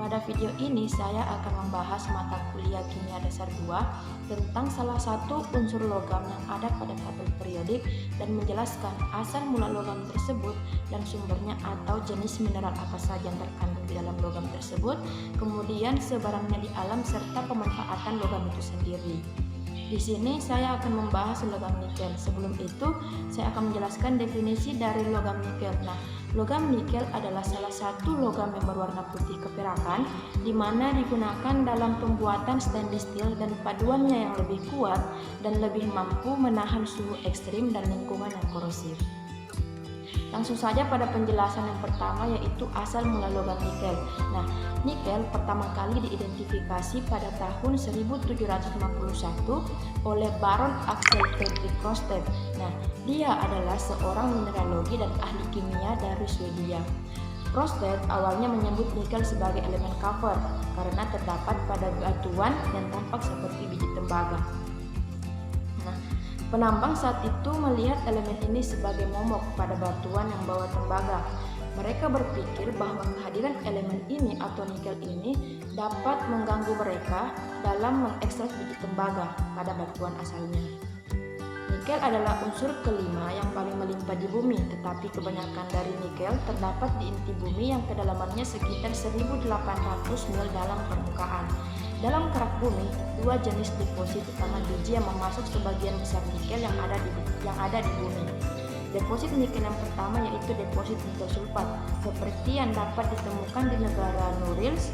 Pada video ini saya akan membahas mata kuliah Kimia Dasar 2 tentang salah satu unsur logam yang ada pada tabel periodik dan menjelaskan asal mula logam tersebut dan sumbernya atau jenis mineral apa saja yang terkandung di dalam logam tersebut, kemudian sebarangnya di alam serta pemanfaatan logam itu sendiri. Di sini saya akan membahas logam nikel. Sebelum itu, saya akan menjelaskan definisi dari logam nikel. Nah, logam nikel adalah salah satu logam yang berwarna putih keperakan, di mana digunakan dalam pembuatan stainless steel dan paduannya yang lebih kuat dan lebih mampu menahan suhu ekstrim dan lingkungan yang korosif. Langsung saja pada penjelasan yang pertama, yaitu asal mula logam nikel. Nah, nikel pertama kali diidentifikasi pada tahun 1751 oleh Baron Axel Fredrik Rosted. Nah, dia adalah seorang mineralogi dan ahli kimia dari Swedia. Rosted awalnya menyebut nikel sebagai elemen cover karena terdapat pada batuan yang tampak seperti biji tembaga. Penambang saat itu melihat elemen ini sebagai momok pada batuan yang bawa tembaga. Mereka berpikir bahwa kehadiran elemen ini atau nikel ini dapat mengganggu mereka dalam mengekstrak biji tembaga pada batuan asalnya. Nikel adalah unsur kelima yang paling melimpah di bumi, tetapi kebanyakan dari nikel terdapat di inti bumi yang kedalamannya sekitar 1.800 mil dalam permukaan. Dalam kerak bumi, dua jenis deposit utama biji yang memasuk sebagian besar nikel yang ada di bumi. Deposit nikel yang pertama yaitu deposit nikel sulfat, seperti yang dapat ditemukan di negara Norilsk,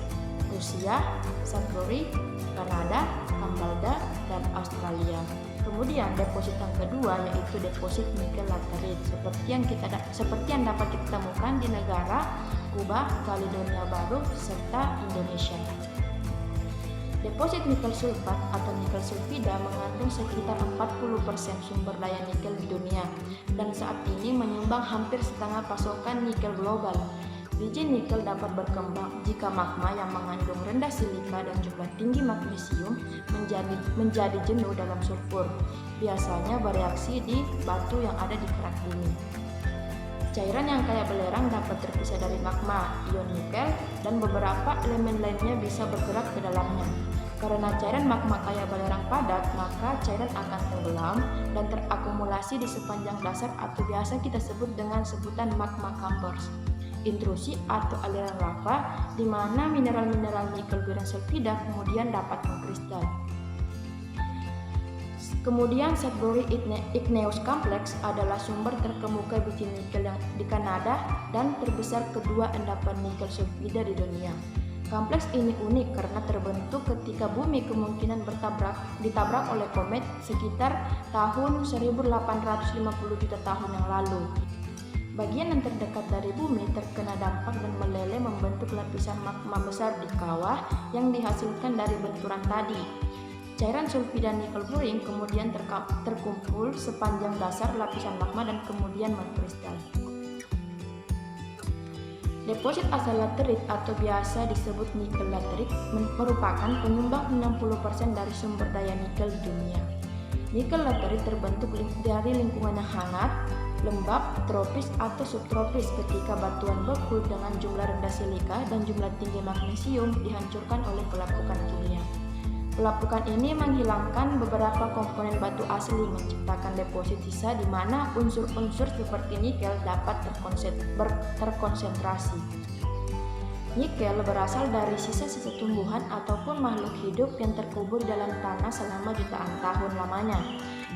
Rusia, Sudbury, Kanada, Kambalda, dan Australia. Kemudian deposit yang kedua yaitu deposit nikel laterit, seperti yang dapat ditemukan di negara Kuba, Kaledonia Baru, serta Indonesia. Deposit nikel sulfat atau nikel sulfida mengandung sekitar 40% sumber daya nikel di dunia dan saat ini menyumbang hampir setengah pasokan nikel global. Biji nikel dapat berkembang jika magma yang mengandung rendah silika dan jumlah tinggi magnesium menjadi jenuh dalam sulfur. Biasanya bereaksi di batu yang ada di kerak bumi. Cairan yang kaya belerang dapat terpisah dari magma, ion nikel, dan beberapa elemen lainnya bisa bergerak ke dalamnya. Karena cairan magma kaya belerang padat, maka cairan akan tenggelam dan terakumulasi di sepanjang dasar atau biasa kita sebut dengan sebutan magma chambers. Intrusi atau aliran lava di mana mineral-mineral nikel biron sulfida kemudian dapat mengkristal. Kemudian Sudbury Igneous Complex adalah sumber terkemuka biji nikel yang di Kanada dan terbesar kedua endapan nikel sulfida di dunia. Kompleks ini unik karena terbentuk ketika bumi kemungkinan ditabrak oleh komet sekitar tahun 1850 juta tahun yang lalu. Bagian yang terdekat dari bumi terkena dampak dan meleleh membentuk lapisan magma besar di kawah yang dihasilkan dari benturan tadi. Cairan sulfida nikel brewing kemudian terkumpul sepanjang dasar lapisan magma dan kemudian mengkristal. Deposit asal laterit atau biasa disebut nikel laterit merupakan penyumbang 60% dari sumber daya nikel di dunia. Nikel laterit terbentuk dari lingkungan yang hangat, lembab, tropis atau subtropis ketika batuan beku dengan jumlah rendah silika dan jumlah tinggi magnesium dihancurkan oleh pelapukan kimia. Pelapukan ini menghilangkan beberapa komponen batu asli, menciptakan deposit sisa di mana unsur-unsur seperti nikel dapat terkonsentrasi. Nikel berasal dari sisa-sisa tumbuhan ataupun makhluk hidup yang terkubur dalam tanah selama jutaan tahun lamanya.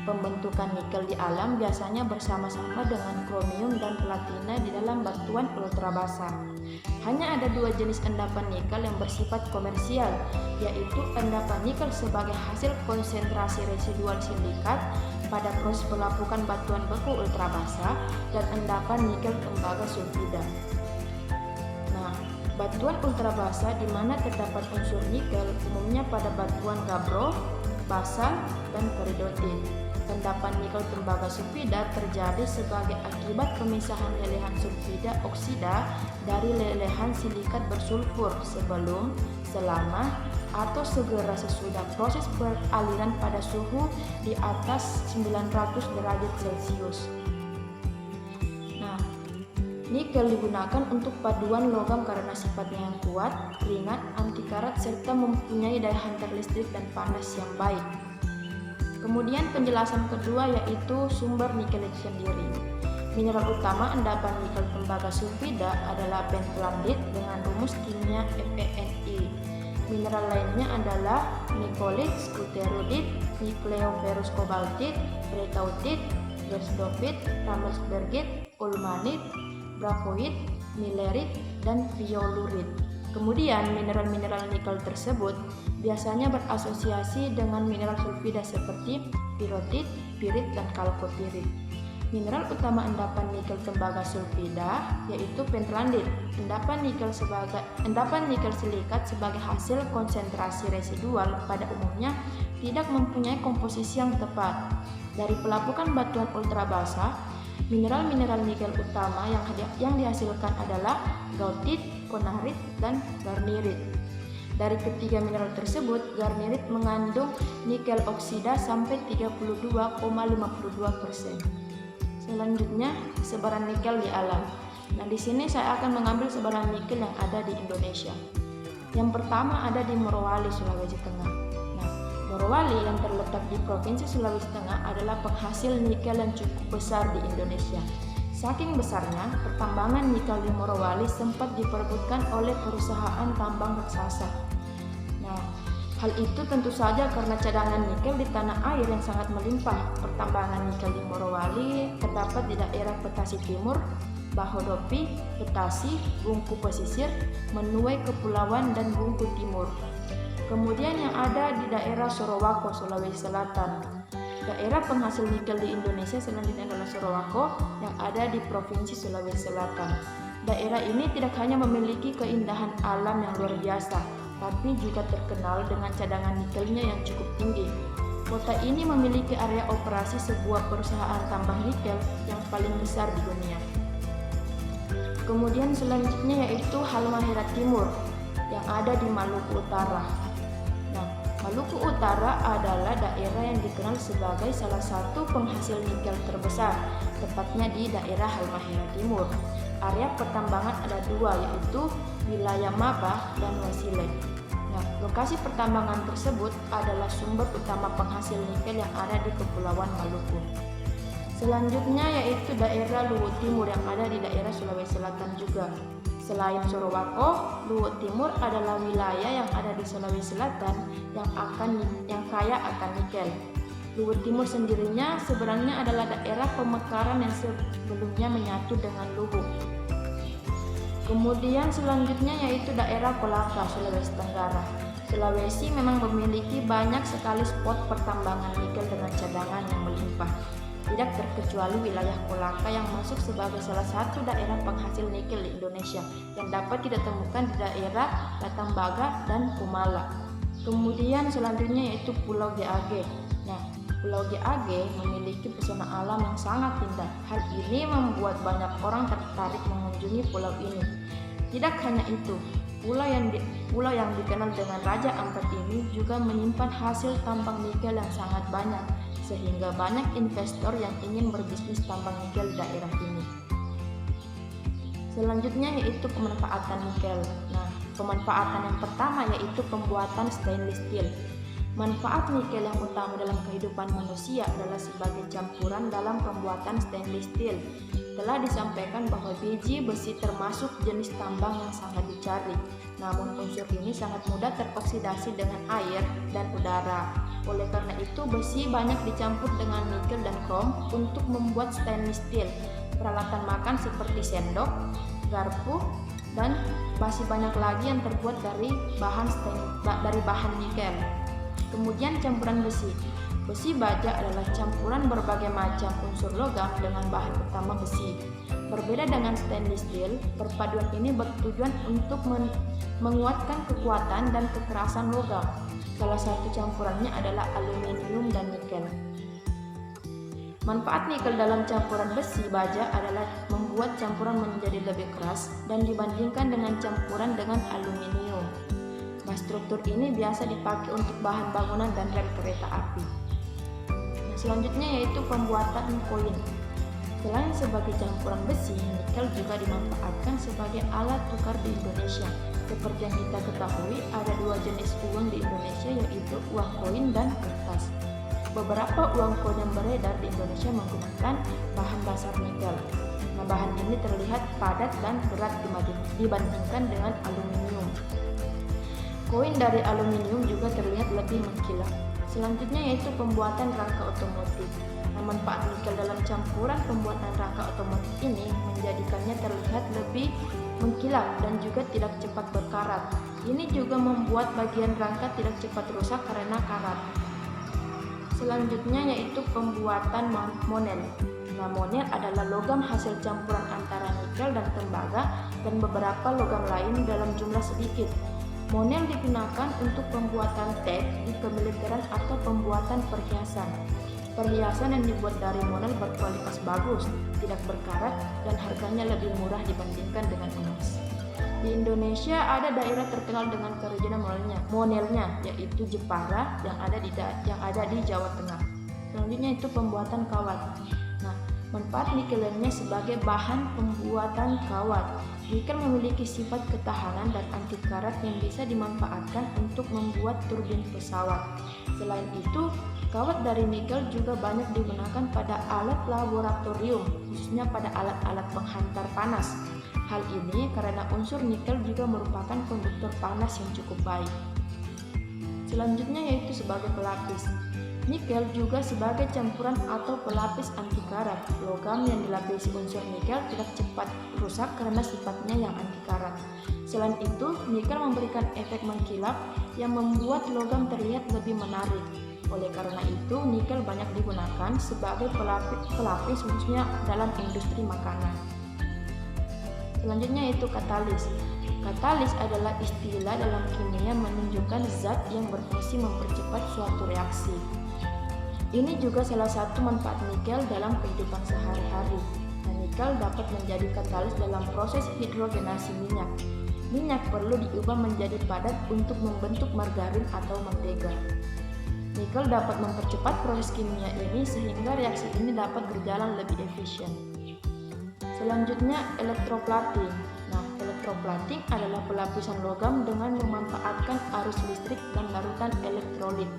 Pembentukan nikel di alam biasanya bersama-sama dengan kromium dan platina di dalam batuan ultrabasa. Hanya ada dua jenis endapan nikel yang bersifat komersial, yaitu endapan nikel sebagai hasil konsentrasi residual silikat pada proses pelapukan batuan beku ultrabasa dan endapan nikel tembaga sulfida. Nah, batuan ultrabasa di mana terdapat unsur nikel umumnya pada batuan gabbro, basalt, dan peridotite. Endapan nikel tembaga sulfida terjadi sebagai akibat pemisahan lelehan sulfida oksida dari lelehan silikat bersulfur sebelum, selama, atau segera sesudah proses peraliran pada suhu di atas 900 derajat Celcius. Nah, Nikel digunakan untuk paduan logam karena sifatnya yang kuat, ringan, anti karat, serta mempunyai daya hantar listrik dan panas yang baik. Kemudian penjelasan kedua yaitu sumber nikel itu sendiri. Mineral utama endapan nikel tembaga sulfida adalah pentlandit dengan rumus kimia FeNi. Mineral lainnya adalah nikolit, skuterudit, nikleoferrus kobaltit, bretautit, gersdorfit, ramersbergit, ulmanit, graphoit, millerit, dan violurit. Kemudian mineral-mineral nikel tersebut biasanya berasosiasi dengan mineral sulfida seperti pirotit, pirit, dan kalkopirit. Mineral utama endapan nikel tembaga sulfida yaitu pentlandit. Endapan nikel silikat sebagai hasil konsentrasi residual pada umumnya tidak mempunyai komposisi yang tepat. Dari pelapukan batuan ultrabasa, mineral-mineral nikel utama yang dihasilkan adalah gautit, konarit, dan garnirit. Dari ketiga mineral tersebut, garnirit mengandung nikel oksida sampai 32,52%. Selanjutnya, sebaran nikel di alam. Nah, di sini saya akan mengambil sebaran nikel yang ada di Indonesia. Yang pertama ada di Morowali, Sulawesi Tengah. Nah, Morowali yang terletak di Provinsi Sulawesi Tengah adalah penghasil nikel yang cukup besar di Indonesia. Saking besarnya, pertambangan nikel di Morowali sempat diperebutkan oleh perusahaan tambang raksasa. Nah, hal itu tentu saja karena cadangan nikel di tanah air yang sangat melimpah. Pertambangan nikel di Morowali terdapat di daerah Petasi Timur, Bahodopi, Petasi, Bungku Pesisir, Menuai Kepulauan, dan Bungku Timur. Kemudian yang ada di daerah Sorowako, Sulawesi Selatan. Daerah penghasil nikel di Indonesia selanjutnya adalah Sorowako yang ada di Provinsi Sulawesi Selatan. Daerah ini tidak hanya memiliki keindahan alam yang luar biasa, tapi juga terkenal dengan cadangan nikelnya yang cukup tinggi. Kota ini memiliki area operasi sebuah perusahaan tambang nikel yang paling besar di dunia. Kemudian selanjutnya yaitu Halmahera Timur yang ada di Maluku Utara. Nah, Maluku Utara adalah daerah yang dikenal sebagai salah satu penghasil nikel terbesar, tepatnya di daerah Halmahera Timur. Area pertambangan ada dua, yaitu wilayah Mabah dan Wasile. Nah, lokasi pertambangan tersebut adalah sumber utama penghasil nikel yang ada di Kepulauan Maluku. Selanjutnya yaitu daerah Luwu Timur yang ada di daerah Sulawesi Selatan juga. Selain Sorowako, Luwu Timur adalah wilayah yang ada di Sulawesi Selatan yang kaya akan nikel. Luwu Timur sendirinya sebenarnya adalah daerah pemekaran yang sebelumnya menyatu dengan Luwu. Kemudian selanjutnya yaitu daerah Kolaka, Sulawesi Tenggara. Sulawesi memang memiliki banyak sekali spot pertambangan nikel dengan cadangan yang melimpah. Tidak terkecuali wilayah Kolaka yang masuk sebagai salah satu daerah penghasil nikel di Indonesia yang dapat kita temukan di daerah Batambaga dan Kumala. Kemudian selanjutnya yaitu Pulau GAG. Nah, Pulau GAG memiliki pesona alam yang sangat indah. Hal ini membuat banyak orang tertarik mengunjungi pulau ini. Tidak hanya itu, pulau yang dikenal dengan Raja Ampat ini juga menyimpan hasil tambang nikel yang sangat banyak, sehingga banyak investor yang ingin berbisnis tambang nikel di daerah ini. Selanjutnya yaitu pemanfaatan nikel. Nah, pemanfaatan yang pertama yaitu pembuatan stainless steel. Manfaat nikel yang utama dalam kehidupan manusia adalah sebagai campuran dalam pembuatan stainless steel. Telah disampaikan bahwa biji besi termasuk jenis tambang yang sangat dicari. Namun unsur ini sangat mudah teroksidasi dengan air dan udara. Oleh karena itu besi banyak dicampur dengan nikel dan krom untuk membuat stainless steel. Peralatan makan seperti sendok, garpu, dan masih banyak lagi yang terbuat dari bahan nikel. Kemudian campuran besi. Besi baja adalah campuran berbagai macam unsur logam dengan bahan utama besi. Berbeda dengan stainless steel, perpaduan ini bertujuan untuk menguatkan kekuatan dan kekerasan logam. Salah satu campurannya adalah aluminium dan nikel. Manfaat nikel dalam campuran besi baja adalah membuat campuran menjadi lebih keras dan dibandingkan dengan campuran dengan aluminium. Nah, struktur ini biasa dipakai untuk bahan bangunan dan rel kereta api. Nah, selanjutnya yaitu pembuatan koin. Selain sebagai campuran besi, nikel juga dimanfaatkan sebagai alat tukar di Indonesia. Seperti yang kita ketahui, ada dua jenis uang di Indonesia, yaitu uang koin dan kertas. Beberapa uang koin yang beredar di Indonesia menggunakan bahan dasar nikel. Nah, bahan ini terlihat padat dan berat dibandingkan dengan aluminium. Koin dari aluminium juga terlihat lebih mengkilap. Selanjutnya yaitu pembuatan rangka otomotif. Nah, manfaat nikel dalam campuran pembuatan rangka otomotif ini menjadikannya terlihat lebih mengkilap dan juga tidak cepat berkarat. Ini juga membuat bagian rangka tidak cepat rusak karena karat. Selanjutnya yaitu pembuatan monel. Nah, monel adalah logam hasil campuran antara nikel dan tembaga dan beberapa logam lain dalam jumlah sedikit. Monel digunakan untuk pembuatan tag di kemiliteran atau pembuatan perhiasan. Perhiasan yang dibuat dari monel berkualitas bagus, tidak berkarat, dan harganya lebih murah dibandingkan dengan emas. Di Indonesia ada daerah terkenal dengan kerajinan monelnya, yaitu Jepara yang ada di Jawa Tengah. Selanjutnya itu pembuatan kawat. Nah, manfaat nikelnya sebagai bahan pembuatan kawat. Nikel memiliki sifat ketahanan dan anti karat yang bisa dimanfaatkan untuk membuat turbin pesawat. Selain itu, kawat dari nikel juga banyak digunakan pada alat laboratorium, khususnya pada alat-alat penghantar panas. Hal ini karena unsur nikel juga merupakan konduktor panas yang cukup baik. Selanjutnya yaitu sebagai pelapis. Nikel juga sebagai campuran atau pelapis anti karat. Logam yang dilapisi unsur nikel tidak cepat rusak karena sifatnya yang anti karat. Selain itu, nikel memberikan efek mengkilap yang membuat logam terlihat lebih menarik. Oleh karena itu, nikel banyak digunakan sebagai pelapis khususnya dalam industri makanan. Selanjutnya yaitu katalis. Katalis adalah istilah dalam kimia menunjukkan zat yang berfungsi mempercepat suatu reaksi. Ini juga salah satu manfaat nikel dalam kehidupan sehari-hari. Nah, nikel dapat menjadi katalis dalam proses hidrogenasi minyak. Minyak perlu diubah menjadi padat untuk membentuk margarin atau mentega. Nikel dapat mempercepat proses kimia ini sehingga reaksi ini dapat berjalan lebih efisien. Selanjutnya, elektroplating. Nah, elektroplating adalah pelapisan logam dengan memanfaatkan arus listrik dan larutan elektrolit.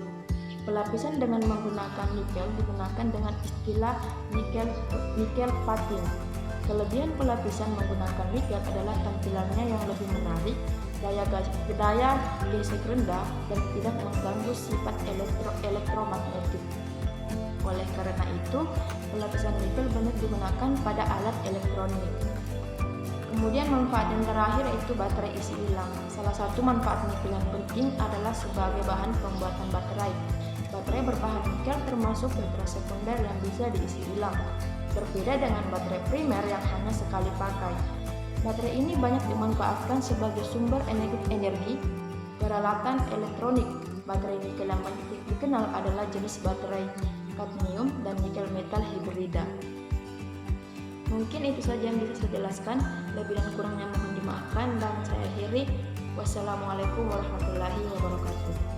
Pelapisan dengan menggunakan nikel digunakan dengan istilah nikel plating. Kelebihan pelapisan menggunakan nikel adalah tampilannya yang lebih menarik, daya gesek rendah, dan tidak mengganggu sifat elektromagnetik. Oleh karena itu, pelapisan nikel banyak digunakan pada alat elektronik. Kemudian manfaat yang terakhir yaitu baterai isi ulang. Salah satu manfaat nikel yang penting adalah sebagai bahan pembuatan baterai. Baterai berbahan nikel termasuk baterai sekunder yang bisa diisi ulang. Berbeda dengan baterai primer yang hanya sekali pakai. Baterai ini banyak dimanfaatkan sebagai sumber energi peralatan elektronik. Baterai nikel yang banyak dikenal adalah jenis baterai kadmium dan nikel metal hidrida. Mungkin itu saja yang bisa saya jelaskan. Lebih dan kurangnya mohon dimaafkan dan saya akhiri. Wassalamualaikum warahmatullahi wabarakatuh.